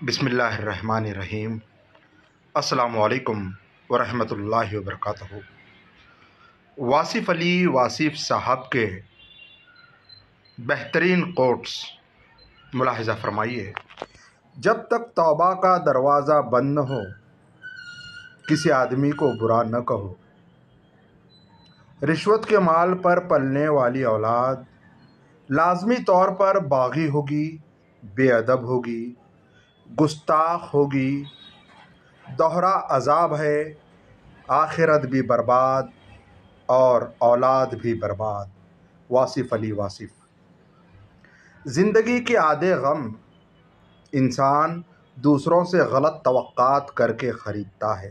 بسم اللہ الرحمن الرحیم۔ السلام علیکم ورحمۃ اللہ وبرکاتہ۔ واصف علی واصف صاحب کے بہترین کوٹس ملاحظہ فرمائیے۔ جب تک توبہ کا دروازہ بند نہ ہو کسی آدمی کو برا نہ کہو۔ رشوت کے مال پر پلنے والی اولاد لازمی طور پر باغی ہوگی، بے ادب ہوگی، گستاخ ہوگی، دوہرا عذاب ہے، آخرت بھی برباد اور اولاد بھی برباد۔ واصف علی واصف۔ زندگی کے آدھے غم انسان دوسروں سے غلط توقعات کر کے خریدتا ہے۔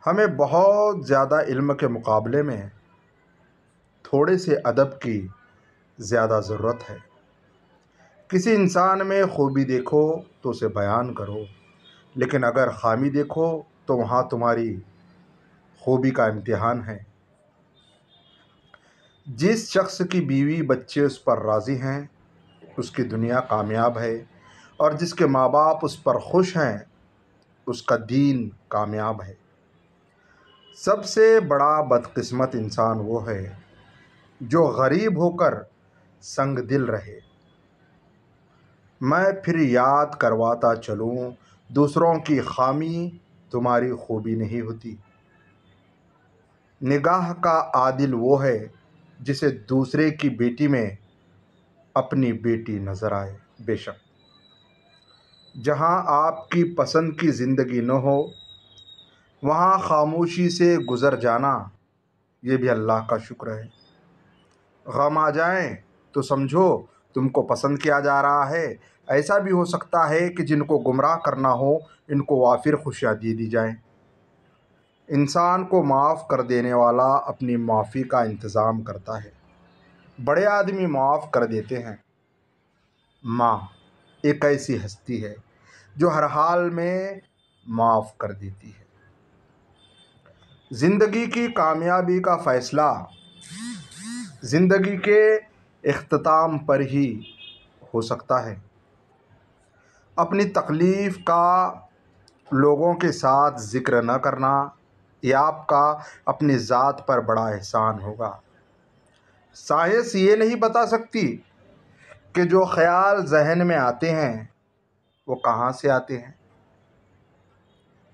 ہمیں بہت زیادہ علم کے مقابلے میں تھوڑے سے ادب کی زیادہ ضرورت ہے۔ کسی انسان میں خوبی دیکھو تو اسے بیان کرو، لیکن اگر خامی دیکھو تو وہاں تمہاری خوبی کا امتحان ہے۔ جس شخص کی بیوی بچے اس پر راضی ہیں اس کی دنیا کامیاب ہے، اور جس کے ماں باپ اس پر خوش ہیں اس کا دین کامیاب ہے۔ سب سے بڑا بدقسمت انسان وہ ہے جو غریب ہو کر سنگ دل رہے۔ میں پھر یاد کرواتا چلوں، دوسروں کی خامی تمہاری خوبی نہیں ہوتی۔ نگاہ کا عادل وہ ہے جسے دوسرے کی بیٹی میں اپنی بیٹی نظر آئے۔ بے شک جہاں آپ کی پسند کی زندگی نہ ہو وہاں خاموشی سے گزر جانا یہ بھی اللہ کا شکر ہے۔ غم آ جائیں تو سمجھو تم کو پسند کیا جا رہا ہے۔ ایسا بھی ہو سکتا ہے کہ جن کو گمراہ کرنا ہو ان کو وافر خوشیاں دی جائیں۔ انسان کو معاف کر دینے والا اپنی معافی کا انتظام کرتا ہے۔ بڑے آدمی معاف کر دیتے ہیں۔ ماں ایک ایسی ہستی ہے جو ہر حال میں معاف کر دیتی ہے۔ زندگی کی کامیابی کا فیصلہ زندگی کے اختتام پر ہی ہو سکتا ہے۔ اپنی تکلیف کا لوگوں کے ساتھ ذکر نہ کرنا یہ آپ کا اپنی ذات پر بڑا احسان ہوگا۔ سائنس یہ نہیں بتا سکتی کہ جو خیال ذہن میں آتے ہیں وہ کہاں سے آتے ہیں۔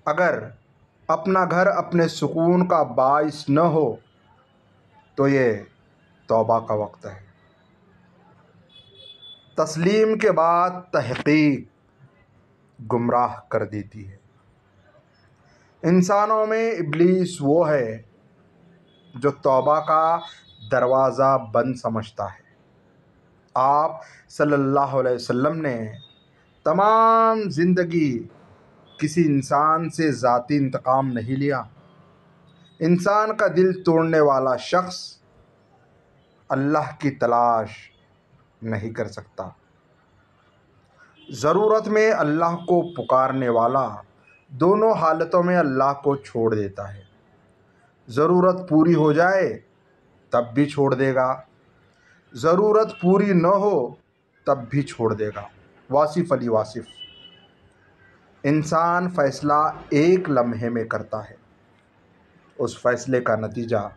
اگر اپنا گھر اپنے سکون کا باعث نہ ہو تو یہ توبہ کا وقت ہے۔ تسلیم کے بعد تحقیق گمراہ کر دیتی ہے۔ انسانوں میں ابلیس وہ ہے جو توبہ کا دروازہ بند سمجھتا ہے۔ آپ صلی اللہ علیہ وسلم نے تمام زندگی کسی انسان سے ذاتی انتقام نہیں لیا۔ انسان کا دل توڑنے والا شخص اللہ کی تلاش نہیں کر سکتا۔ ضرورت میں اللہ کو پکارنے والا دونوں حالتوں میں اللہ کو چھوڑ دیتا ہے۔ ضرورت پوری ہو جائے تب بھی چھوڑ دے گا، ضرورت پوری نہ ہو تب بھی چھوڑ دے گا۔ واصف علی واصف۔ انسان فیصلہ ایک لمحے میں کرتا ہے، اس فیصلے کا نتیجہ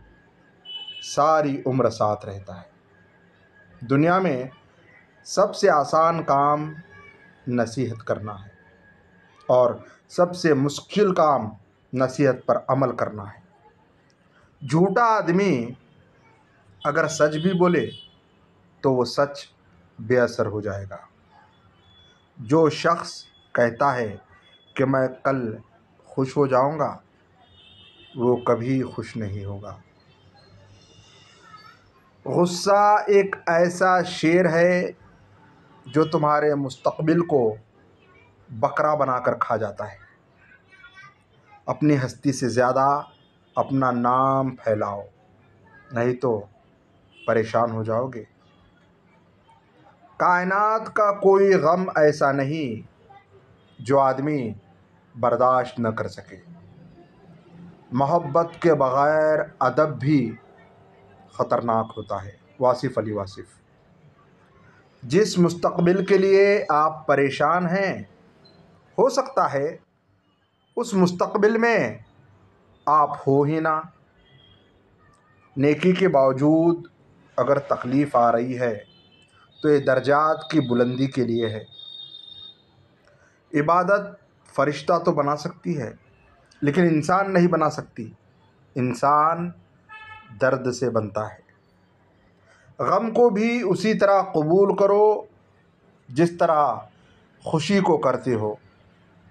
ساری عمر ساتھ رہتا ہے۔ دنیا میں سب سے آسان کام نصیحت کرنا ہے اور سب سے مشکل کام نصیحت پر عمل کرنا ہے۔ جھوٹا آدمی اگر سچ بھی بولے تو وہ سچ بے اثر ہو جائے گا۔ جو شخص کہتا ہے کہ میں کل خوش ہو جاؤں گا وہ کبھی خوش نہیں ہوگا۔ غصہ ایک ایسا شیر ہے جو تمہارے مستقبل کو بکرا بنا کر کھا جاتا ہے۔ اپنی ہستی سے زیادہ اپنا نام پھیلاؤ، نہیں تو پریشان ہو جاؤ گے۔ کائنات کا کوئی غم ایسا نہیں جو آدمی برداشت نہ کر سکے۔ محبت کے بغیر ادب بھی خطرناک ہوتا ہے۔ واصف علی واصف۔ جس مستقبل کے لیے آپ پریشان ہیں ہو سکتا ہے اس مستقبل میں آپ ہو ہی نہ۔ نیکی کے باوجود اگر تکلیف آ رہی ہے تو یہ درجات کی بلندی کے لیے ہے۔ عبادت فرشتہ تو بنا سکتی ہے لیکن انسان نہیں بنا سکتی۔ انسان درد سے بنتا ہے۔ غم کو بھی اسی طرح قبول کرو جس طرح خوشی کو کرتے ہو۔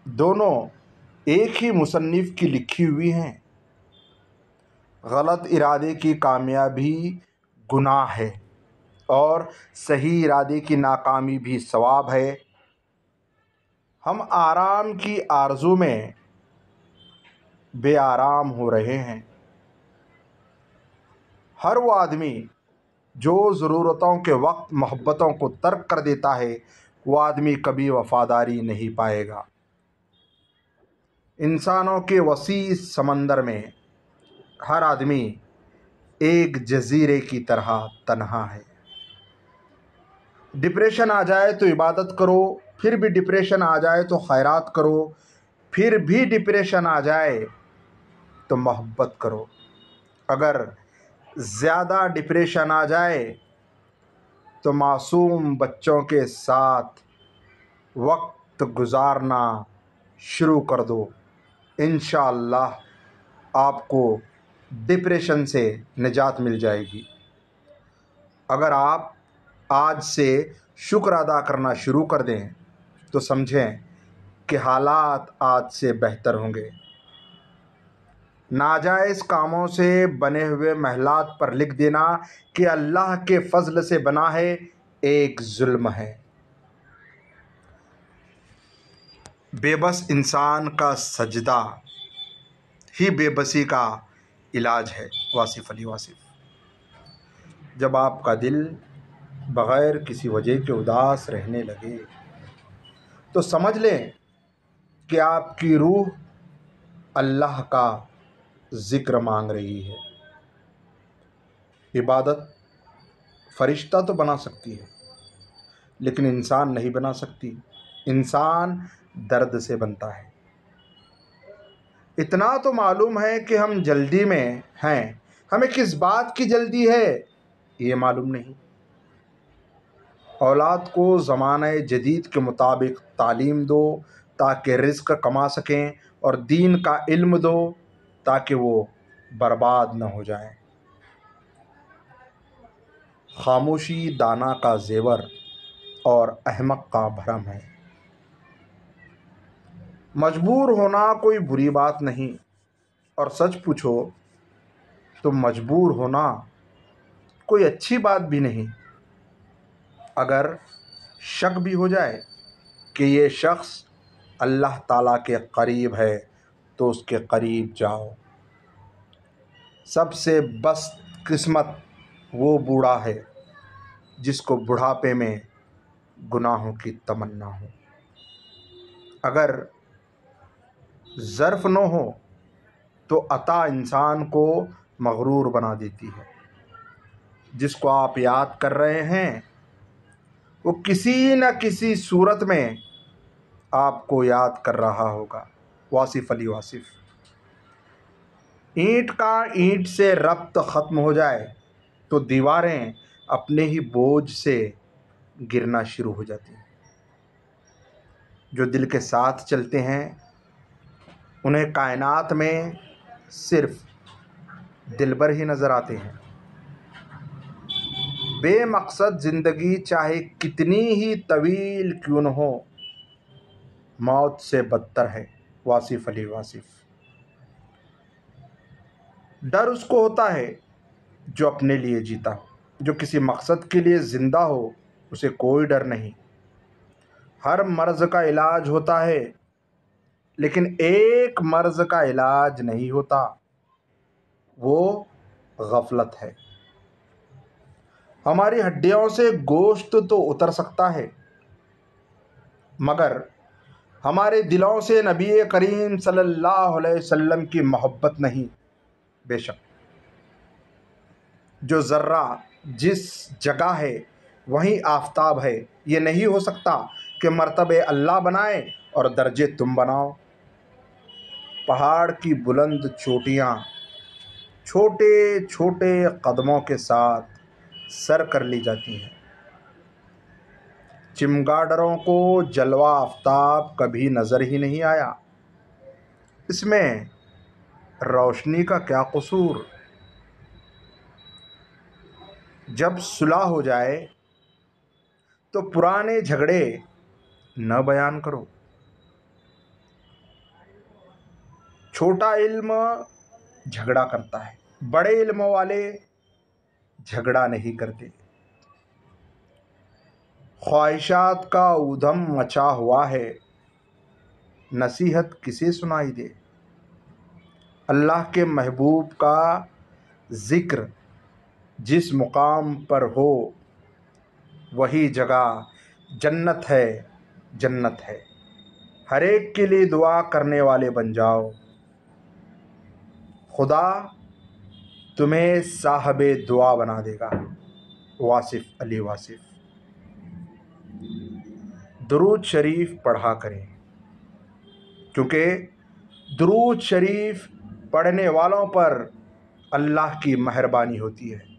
دونوں ایک ہی مصنف کی لکھی ہوئی ہیں۔ غلط ارادے کی کامیابی گناہ ہے اور صحیح ارادے کی ناکامی بھی ثواب ہے۔ ہم آرام کی آرزو میں بے آرام ہو رہے ہیں۔ ہر وہ آدمی جو ضرورتوں کے وقت محبتوں کو ترک کر دیتا ہے وہ آدمی کبھی وفاداری نہیں پائے گا۔ انسانوں کے وسیع سمندر میں ہر آدمی ایک جزیرے کی طرح تنہا ہے۔ ڈپریشن آ جائے تو عبادت کرو، پھر بھی ڈپریشن آ جائے تو خیرات کرو، پھر بھی ڈپریشن آ جائے تو محبت کرو۔ اگر زیادہ ڈپریشن آ جائے تو معصوم بچوں کے ساتھ وقت گزارنا شروع کر دو۔ انشاءاللہ آپ کو ڈپریشن سے نجات مل جائے گی۔ اگر آپ آج سے شکر ادا کرنا شروع کر دیں تو سمجھیں کہ حالات آج سے بہتر ہوں گے۔ ناجائز کاموں سے بنے ہوئے محلات پر لکھ دینا کہ اللہ کے فضل سے بنا ہے ایک ظلم ہے۔ بے بس انسان کا سجدہ ہی بے بسی کا علاج ہے۔ واصف علی واصف۔ جب آپ کا دل بغیر کسی وجہ کے اداس رہنے لگے تو سمجھ لیں کہ آپ کی روح اللہ کا ذکر مانگ رہی ہے۔ عبادت فرشتہ تو بنا سکتی ہے لیکن انسان نہیں بنا سکتی۔ انسان درد سے بنتا ہے۔ اتنا تو معلوم ہے کہ ہم جلدی میں ہیں، ہمیں کس بات کی جلدی ہے یہ معلوم نہیں۔ اولاد کو زمانہ جدید کے مطابق تعلیم دو تاکہ رزق کما سکیں اور دین کا علم دو تاکہ وہ برباد نہ ہو جائیں۔ خاموشی دانا کا زیور اور احمق کا بھرم ہے۔ مجبور ہونا کوئی بری بات نہیں، اور سچ پوچھو تو مجبور ہونا کوئی اچھی بات بھی نہیں۔ اگر شک بھی ہو جائے کہ یہ شخص اللہ تعالیٰ کے قریب ہے تو اس کے قریب جاؤ۔ سب سے بست قسمت وہ بوڑھا ہے جس کو بڑھاپے میں گناہوں کی تمنا ہو۔ اگر ظرف نہ ہو تو عطا انسان کو مغرور بنا دیتی ہے۔ جس کو آپ یاد کر رہے ہیں وہ کسی نہ کسی صورت میں آپ کو یاد کر رہا ہوگا۔ واصف علی واصف۔ اینٹ کا اینٹ سے ربط ختم ہو جائے تو دیواریں اپنے ہی بوجھ سے گرنا شروع ہو جاتی ہیں۔ جو دل کے ساتھ چلتے ہیں انہیں کائنات میں صرف دلبر ہی نظر آتے ہیں۔ بے مقصد زندگی چاہے کتنی ہی طویل کیوں نہ ہو موت سے بدتر ہے۔ واصف علی واصف۔ ڈر اس کو ہوتا ہے جو اپنے لیے جیتا ہو۔ جو کسی مقصد کے لیے زندہ ہو اسے کوئی ڈر نہیں۔ ہر مرض کا علاج ہوتا ہے لیکن ایک مرض کا علاج نہیں ہوتا، وہ غفلت ہے۔ ہماری ہڈیوں سے گوشت تو اتر سکتا ہے مگر ہمارے دلوں سے نبی کریم صلی اللہ علیہ وسلم کی محبت نہیں۔ بے شک جو ذرہ جس جگہ ہے وہیں آفتاب ہے۔ یہ نہیں ہو سکتا کہ مرتبے اللہ بنائے اور درجے تم بناؤ۔ پہاڑ کی بلند چوٹیاں چھوٹے چھوٹے قدموں کے ساتھ سر کر لی جاتی ہیں۔ چمگاڈروں کو جلوہ آفتاب کبھی نظر ہی نہیں آیا، اس میں روشنی کا کیا قصور؟ جب صلح ہو جائے تو پرانے جھگڑے نہ بیان کرو۔ چھوٹا علم جھگڑا کرتا ہے، بڑے علم والے جھگڑا نہیں کرتے۔ خواہشات کا ادھم مچا ہوا ہے، نصیحت کسے سنائی دے؟ اللہ کے محبوب کا ذکر جس مقام پر ہو وہی جگہ جنت ہے، جنت ہے۔ ہر ایک کے لیے دعا کرنے والے بن جاؤ، خدا تمہیں صاحب دعا بنا دے گا۔ واصف علی واصف۔ درود شریف پڑھا کریں، کیونکہ درود شریف پڑھنے والوں پر اللہ کی مہربانی ہوتی ہے۔